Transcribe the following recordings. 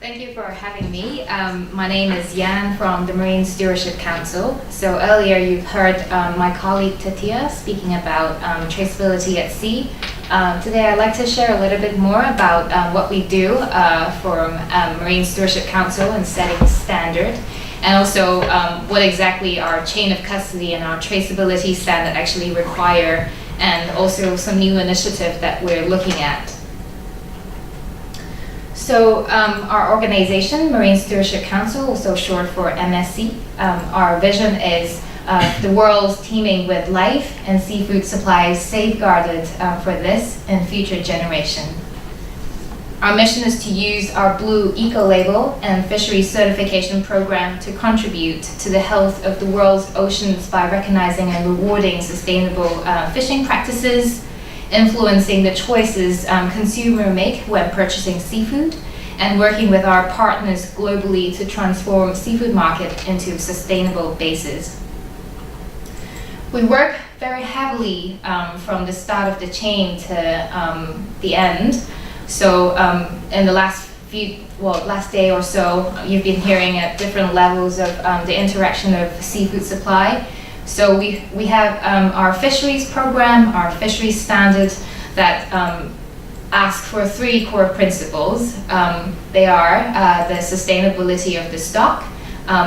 Thank you for having me. My name is Yan from the Marine Stewardship Council. So earlier you've heard my colleague Tatia speaking about traceability at sea. Today I'd like to share a little bit more about what we do for Marine Stewardship Council in setting standard, and also what exactly our chain of custody and our traceability standard actually require, and also some new initiative that we're looking at. So our organization, Marine Stewardship Council, also short for MSC, our vision is the world's teeming with life and seafood supplies safeguarded for this and future generation. Our mission is to use our blue eco-label and fisheries certification program to contribute to the health of the world's oceans by recognizing and rewarding sustainable fishing practices, influencing the choices consumers make when purchasing seafood, and working with our partners globally to transform seafood market into sustainable bases. We work very heavily from the start of the chain to the end. So in the last day or so, you've been hearing at different levels of the interaction of seafood supply. So we have our fisheries program, our fisheries standard that ask for three core principles. They are the sustainability of the stock,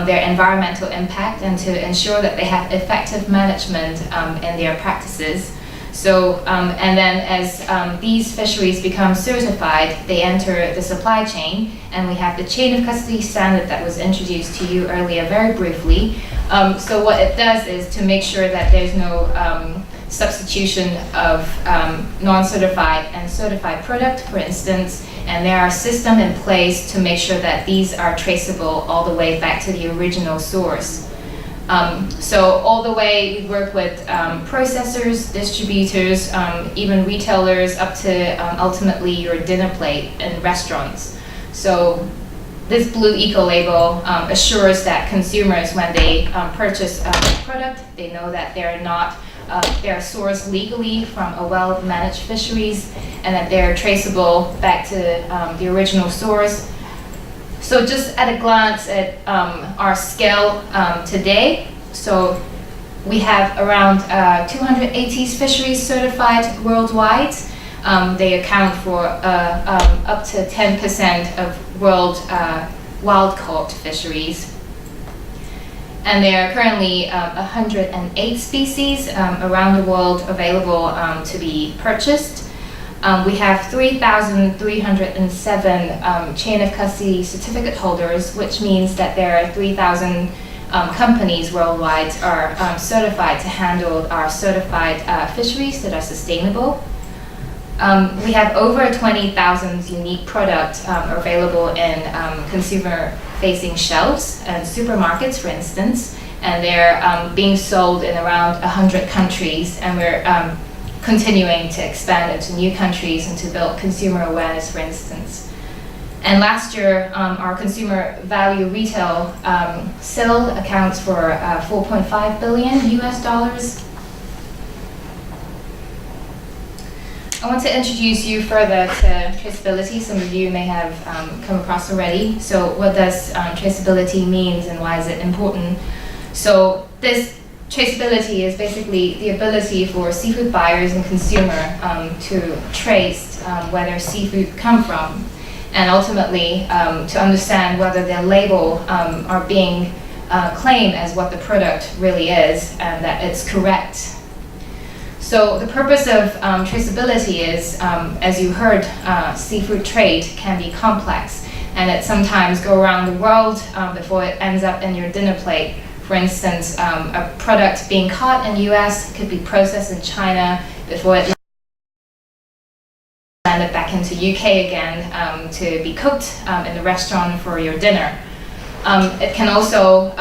their environmental impact, and to ensure that they have effective management in their practices. So, and then as these fisheries become certified, they enter the supply chain, and we have the chain of custody standard that was introduced to you earlier very briefly. So what it does is to make sure that there's no substitution of non-certified and certified product, for instance, and there are systems in place to make sure that these are traceable all the way back to the original source. So all the way we work with processors, distributors, even retailers, up to ultimately your dinner plate in restaurants. So this blue eco label assures that consumers, when they purchase a product, they know that they're sourced legally from a well-managed fisheries, and that they're traceable back to the original source. So just at a glance at our scale today, so we have around 280 fisheries certified worldwide. They account for up to 10% of world wild-caught fisheries. And there are currently 108 species around the world available to be purchased. We have 3,307 chain of custody certificate holders, which means that there are 3,000 companies worldwide are certified to handle our certified fisheries that are sustainable. We have over 20,000 unique products available in consumer-facing shelves and supermarkets, for instance, and they're being sold in around 100 countries, and we're continuing to expand into new countries and to build consumer awareness, for instance. And last year, our consumer value retail sale accounts for $4.5 billion US dollars. I want to introduce you further to traceability. Some of you may have come across already. So what does traceability mean, and why is it important? So this traceability is basically the ability for seafood buyers and consumer to trace where their seafood come from, and ultimately to understand whether their label are being claimed as what the product really is, and that it's correct. So the purpose of traceability is, as you heard, seafood trade can be complex, and it sometimes go around the world before it ends up in your dinner plate. For instance, a product being caught in US could be processed in China before it landed back into UK again to be cooked in the restaurant for your dinner. It can also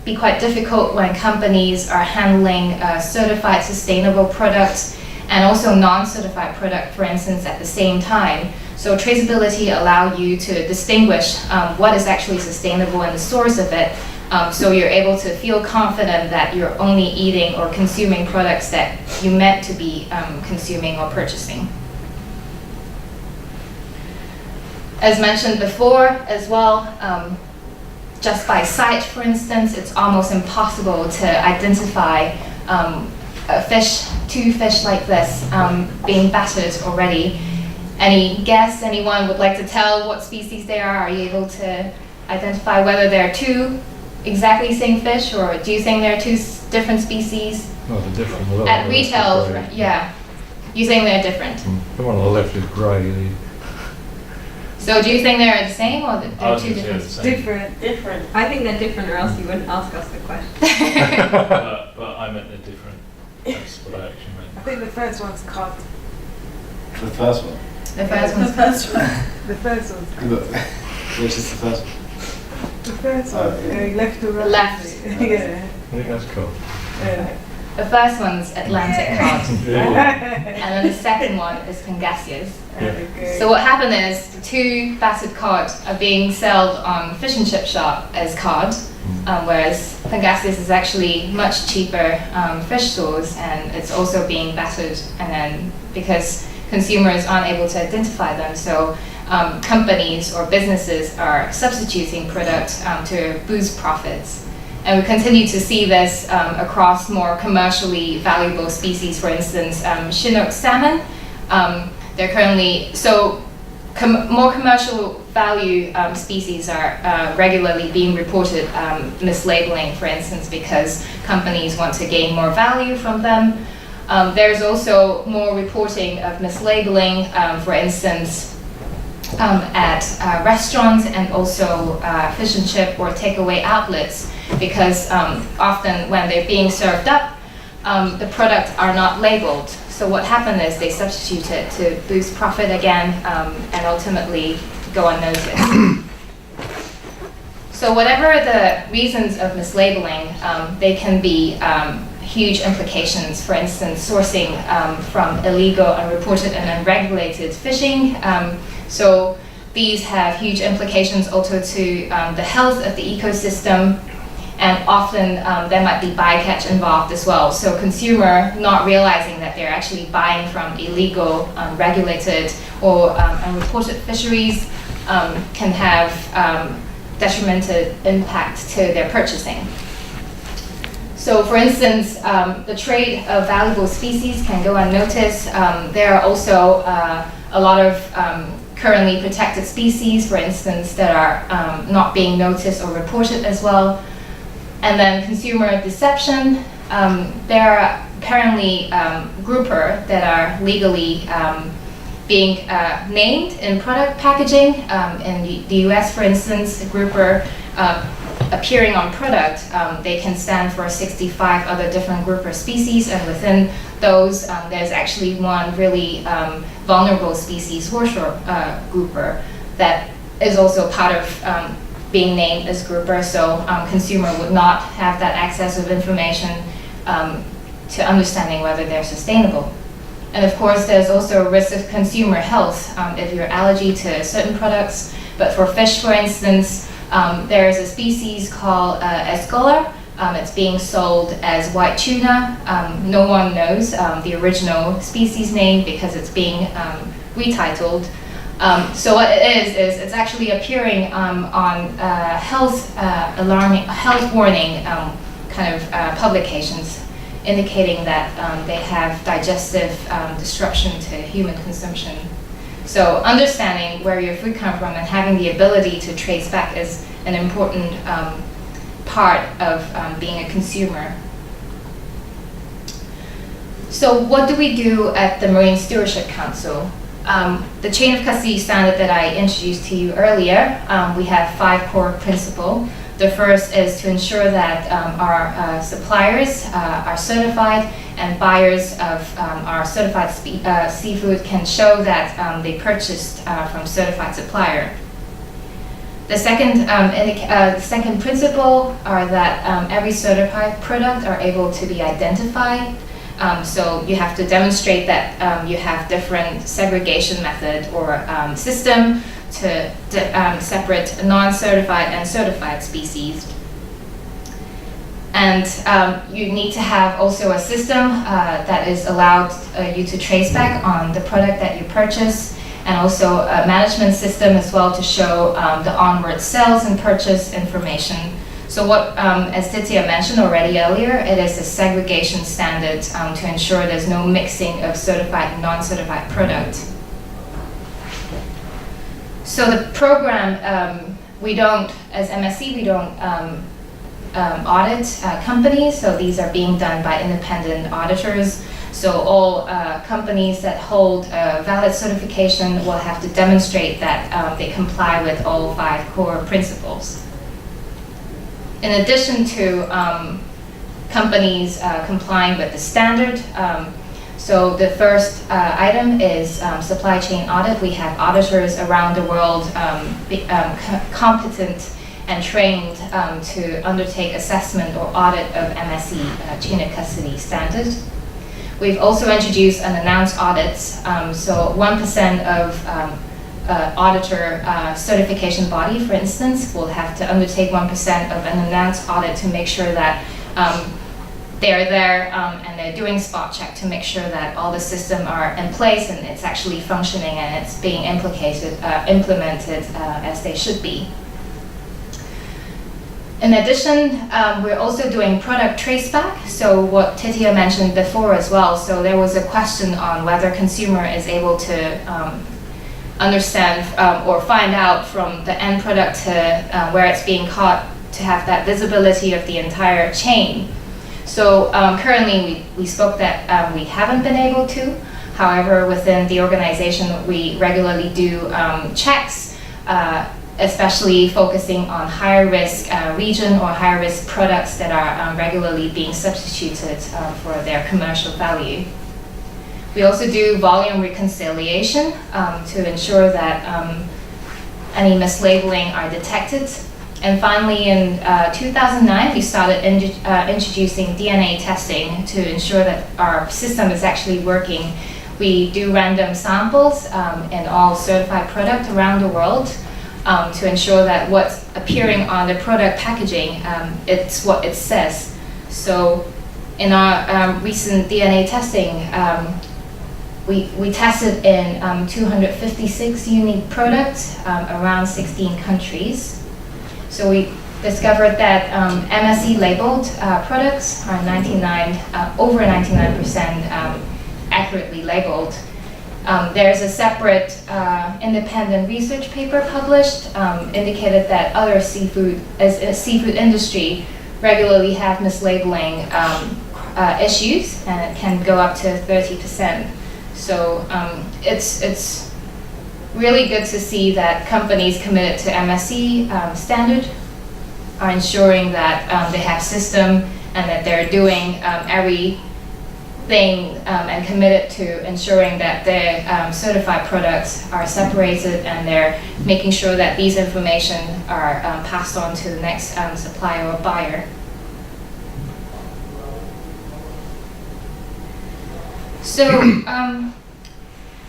be quite difficult when companies are handling certified sustainable products and also non-certified product, for instance, at the same time. So traceability allows you to distinguish what is actually sustainable and the source of it, so you're able to feel confident that you're only eating or consuming products that you meant to be consuming or purchasing. As mentioned before as well, just by sight, for instance, it's almost impossible to identify two fish like this being battered already. Any guess? Anyone would like to tell what species they are? Are you able to identify whether they're two exactly same fish, or do you think they're two different species? No, they're different. At retail, yeah. You think they're different? The one on the left is grey. So do you think they're the same or they're two different? Different. I think they're different, or else you wouldn't ask us the question. But I meant they're different. That's what I actually meant. I think the first one's cod. The first one? The first one's The first one's Which is the first one? The first one, going left to right. Left. Yeah. I think that's cool. Yeah. The first one's Atlantic cod, Yeah. and then the second one is Pangasius. Okay. So what happened is the two battered cod are being sold on fish and chip shop as cod, whereas Pangasius is actually much cheaper fish stores, and it's also being battered. And then because consumers aren't able to identify them, so companies or businesses are substituting products to boost profits. And we continue to see this across more commercially valuable species. For instance, Chinook salmon. They're currently, more commercial value species are regularly being reported mislabeling, for instance, because companies want to gain more value from them. There's also more reporting of mislabeling, for instance, at restaurants and also fish and chip or takeaway outlets, because often when they're being served up, the products are not labeled. So what happened is they substitute it to boost profit again and ultimately go unnoticed. So whatever the reasons of mislabeling, they can be huge implications. For instance, sourcing from illegal, unreported, and unregulated fishing. So these have huge implications also to the health of the ecosystem, and often there might be bycatch involved as well. So consumer not realizing that they're actually buying from illegal, unregulated, or unreported fisheries can have detrimental impact to their purchasing. So for instance, the trade of valuable species can go unnoticed. There are also a lot of currently protected species, for instance, that are not being noticed or reported as well. And then consumer deception. There are apparently grouper that are legally being named in product packaging. In the US, for instance, a grouper appearing on product, they can stand for 65 other different grouper species, and within those, there's actually one really vulnerable species, horseshoe grouper, that is also part of being named as grouper, so consumer would not have that access of information to understanding whether they're sustainable. And of course, there's also a risk of consumer health if you're allergic to certain products. But for fish, for instance, there is a species called Escolar. It's being sold as white tuna. No one knows the original species name because it's being retitled. So what it is it's actually appearing on health warning kind of publications, indicating that they have digestive disruption to human consumption. So understanding where your food comes from and having the ability to trace back is an important part of being a consumer. So what do we do at the Marine Stewardship Council? The chain of custody standard that I introduced to you earlier, we have 5 core principles. The first is to ensure that our suppliers are certified, and buyers of our certified seafood can show that they purchased from certified supplier. The second principle are that every certified product are able to be identified. So you have to demonstrate that you have different segregation method or system to separate non-certified and certified species. And you need to have also a system that is allowed you to trace back on the product that you purchase. and also a management system as well to show the onward sales and purchase information. So what, as Titia mentioned already earlier, it is a segregation standard to ensure there's no mixing of certified and non-certified product. So the program, we don't, as MSC, we don't audit companies, so these are being done by independent auditors. So all companies that hold a valid certification will have to demonstrate that they comply with all 5 core principles. In addition to companies complying with the standard, so the first item is supply chain audit. We have auditors around the world competent and trained to undertake assessment or audit of MSC chain of custody standard. We've also introduced unannounced audits. So 1% of auditor certification body, for instance, will have to undertake 1% of an announced audit to make sure that they're there and they're doing spot check to make sure that all the systems are in place and it's actually functioning and it's being implemented as they should be. In addition, we're also doing product traceback. So what Titia mentioned before as well. So there was a question on whether consumer is able to understand or find out from the end product to where it's being caught to have that visibility of the entire chain. So currently we spoke that we haven't been able to. However, within the organization, we regularly do checks, especially focusing on higher risk region or higher risk products that are regularly being substituted for their commercial value. We also do volume reconciliation to ensure that any mislabeling are detected. And finally, in 2009, we started introducing DNA testing to ensure that our system is actually working. We do random samples in all certified product around the world to ensure that what's appearing on the product packaging, it's what it says. So in our recent DNA testing, we tested in 256 unique products around 16 countries. So we discovered that MSC labeled products are over 99% accurately labeled. There's a separate independent research paper published indicated that other seafood industry regularly have mislabeling issues, and it can go up to 30%. So it's really good to see that companies committed to MSC standard are ensuring that they have system and that they're doing everything and committed to ensuring that their certified products are separated and they're making sure that these information are passed on to the next supplier or buyer. So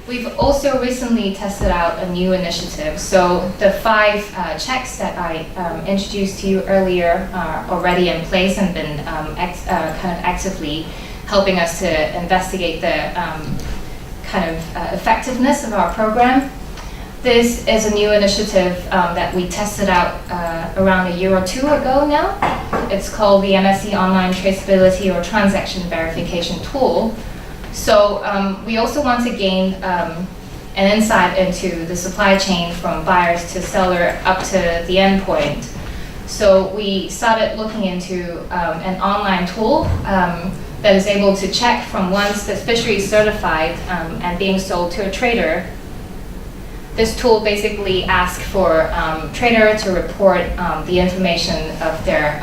we've also recently tested out a new initiative. So the 5 checks that I introduced to you earlier are already in place and been kind of actively helping us to investigate the kind of effectiveness of our program. This is a new initiative that we tested out around a year or 2 ago now. It's called the MSC Online Traceability or Transaction Verification Tool. So we also want to gain an insight into the supply chain from buyers to seller up to the end point. So we started looking into an online tool that is able to check from once the fishery is certified and being sold to a trader. This tool basically asks for trader to report the information of their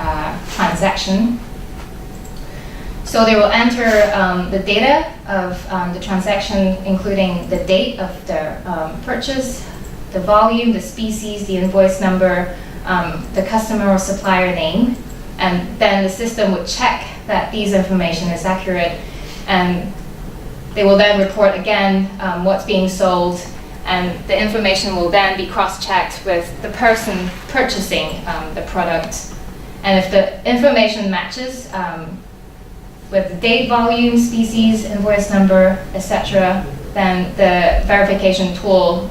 transaction. So they will enter the data of the transaction, including the date of the purchase, the volume, the species, the invoice number, the customer or supplier name, and then the system would check that these information is accurate, and they will then report again what's being sold, and the information will then be cross-checked with the person purchasing the product. And if the information matches with the date, volume, species, invoice number, etc., then the verification tool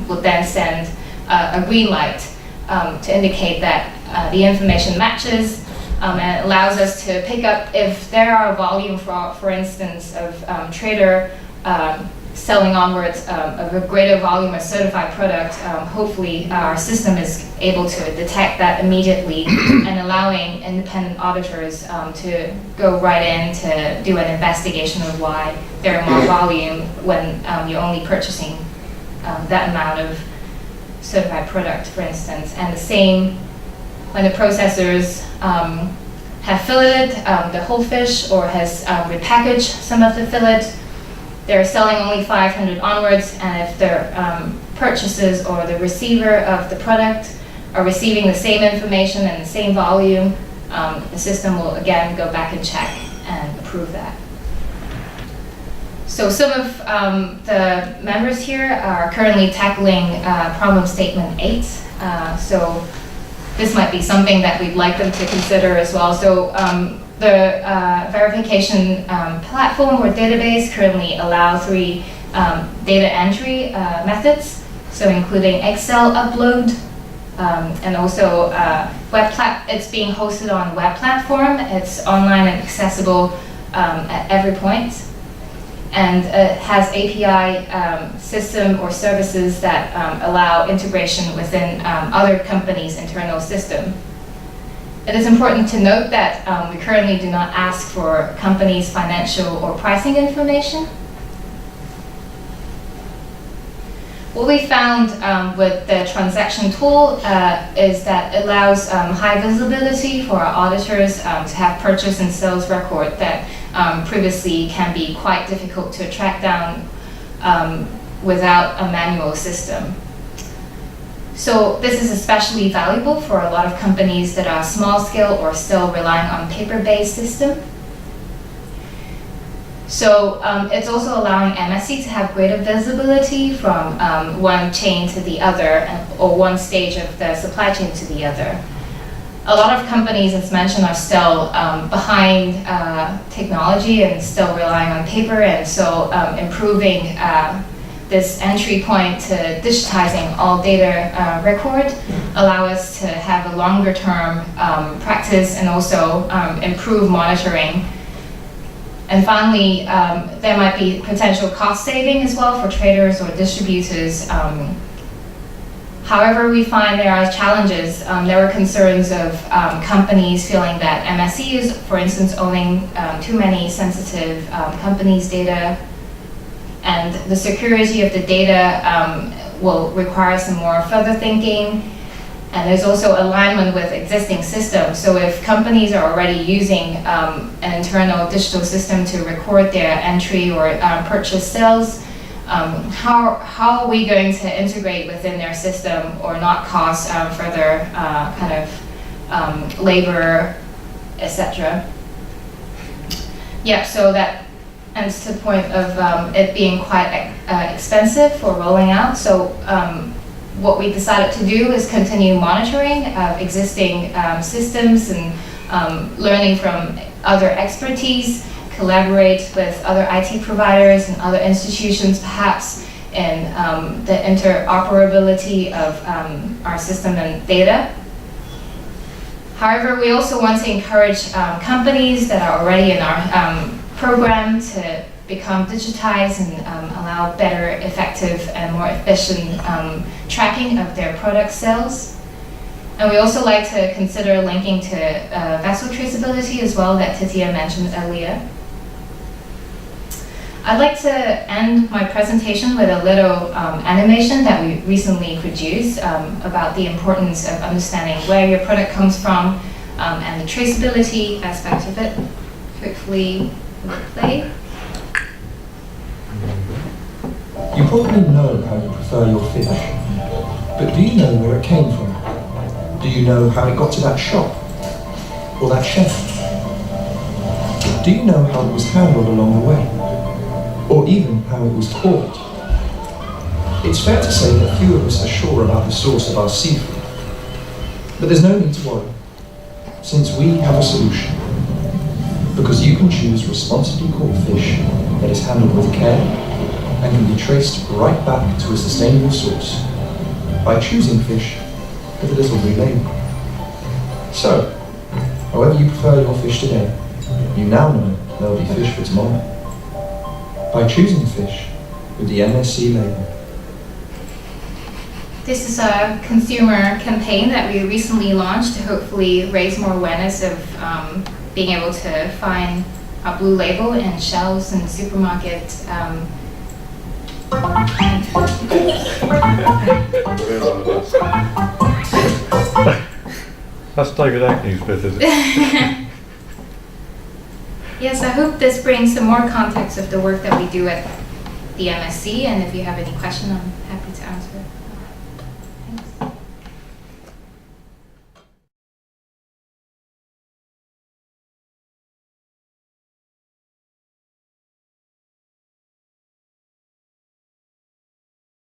will then send a green light to indicate that the information matches, and it allows us to pick up if there are volume, for instance, of trader selling onwards of a greater volume of certified product. Hopefully our system is able to detect that immediately and allowing independent auditors to go right in to do an investigation of why there are more volume when you're only purchasing that amount of certified product, for instance. And the same when the processors have filleted the whole fish or has repackaged some of the fillet. They're selling only 500 onwards, and if their purchases or the receiver of the product are receiving the same information and the same volume, the system will again go back and check and approve that. So some of the members here are currently tackling problem statement 8. So this might be something that we'd like them to consider as well. So the verification platform or database currently allows 3 data entry methods, so including Excel upload, and also it's being hosted on web platform. It's online and accessible at every point, and it has API system or services that allow integration within other companies' internal system. It is important to note that we currently do not ask for companies' financial or pricing information. What we found with the transaction tool is that it allows high visibility for our auditors to have purchase and sales record that previously can be quite difficult to track down without a manual system. So this is especially valuable for a lot of companies that are small scale or still relying on paper-based system. So it's also allowing MSC to have greater visibility from one chain to the other, or one stage of the supply chain to the other. A lot of companies, as mentioned, are still behind technology and still relying on paper, and so improving this entry point to digitizing all data record allow us to have a longer term practice and also improve monitoring. And finally, there might be potential cost saving as well for traders or distributors. However, we find there are challenges. There were concerns of companies feeling that MSC is, for instance, owning too many sensitive companies' data, and the security of the data will require some more further thinking. And there's also alignment with existing systems. So if companies are already using an internal digital system to record their entry or purchase sales, how are we going to integrate within their system or not cause further kind of labor, etc. Yeah, so that ends to the point of it being quite expensive for rolling out. So what we decided to do is continue monitoring of existing systems and learning from other expertise, collaborate with other IT providers and other institutions, perhaps in the interoperability of our system and data. However, we also want to encourage companies that are already in our program to become digitized and allow better, effective, and more efficient tracking of their product sales. And we also like to consider linking to vessel traceability as well that Titia mentioned earlier. I'd like to end my presentation with a little animation that we recently produced about the importance of understanding where your product comes from and the traceability aspect of it. Hopefully, we'll play. You probably know how you prefer your fish, but do you know where it came from? Do you know how it got to that shop or that Shen? Do you know how it was handled along the way, or even how it was caught? It's fair to say that few of us are sure about the source of our seafood, but there's no need to worry, since we have a solution. Because you can choose responsibly caught fish that is handled with care, and can be traced right back to a sustainable source by choosing fish with a little blue label. So, however you prefer your fish today, you now know there'll be fish for tomorrow by choosing fish with the MSC label. This is a consumer campaign that we recently launched to hopefully raise more awareness of being able to find a blue label in shelves and supermarkets. That's David Agnew's bit, is it? Yes, I hope this brings some more context of the work that we do at the MSC, and if you have any question, I'm happy to answer. Thanks.